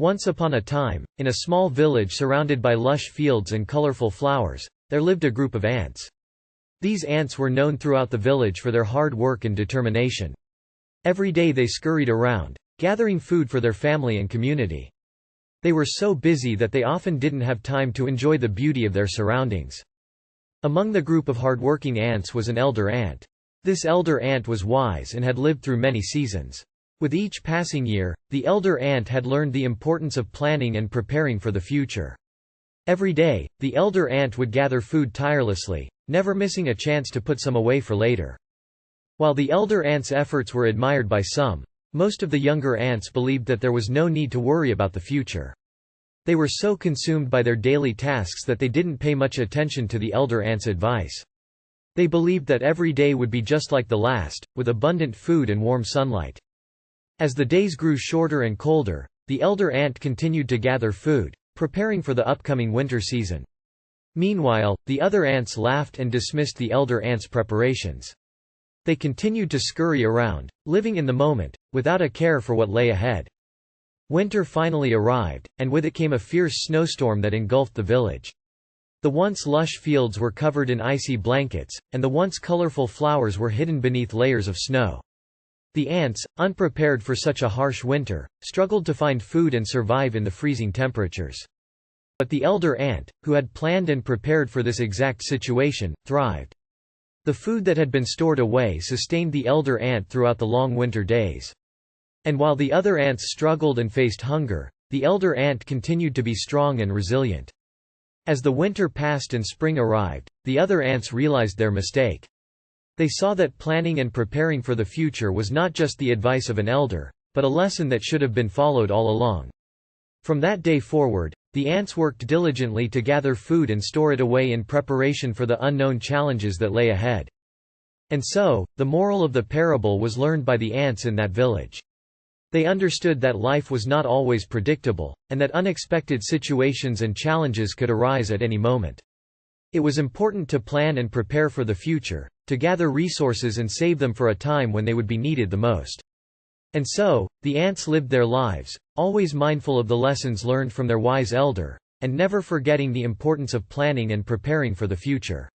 Once upon a time, in a small village surrounded by lush fields and colorful flowers, there lived a group of ants. These ants were known throughout the village for their hard work and determination. Every day they scurried around, gathering food for their family and community. They were so busy that they often didn't have time to enjoy the beauty of their surroundings. Among the group of hardworking ants was an elder ant. This elder ant was wise and had lived through many seasons. With each passing year, the elder ant had learned the importance of planning and preparing for the future. Every day, the elder ant would gather food tirelessly, never missing a chance to put some away for later. While the elder ant's efforts were admired by some, most of the younger ants believed that there was no need to worry about the future. They were so consumed by their daily tasks that they didn't pay much attention to the elder ant's advice. They believed that every day would be just like the last, with abundant food and warm sunlight. As the days grew shorter and colder, the elder ant continued to gather food, preparing for the upcoming winter season. Meanwhile, the other ants laughed and dismissed the elder ant's preparations. They continued to scurry around, living in the moment, without a care for what lay ahead. Winter finally arrived, and with it came a fierce snowstorm that engulfed the village. The once lush fields were covered in icy blankets, and the once colorful flowers were hidden beneath layers of snow. The ants, unprepared for such a harsh winter, struggled to find food and survive in the freezing temperatures. But the elder ant, who had planned and prepared for this exact situation, thrived. The food that had been stored away sustained the elder ant throughout the long winter days. And while the other ants struggled and faced hunger, the elder ant continued to be strong and resilient. As the winter passed and spring arrived, the other ants realized their mistake. They saw that planning and preparing for the future was not just the advice of an elder, but a lesson that should have been followed all along. From that day forward, the ants worked diligently to gather food and store it away in preparation for the unknown challenges that lay ahead. And so, the moral of the parable was learned by the ants in that village. They understood that life was not always predictable, and that unexpected situations and challenges could arise at any moment. It was important to plan and prepare for the future, to gather resources and save them for a time when they would be needed the most. And so, the ants lived their lives, always mindful of the lessons learned from their wise elder, and never forgetting the importance of planning and preparing for the future.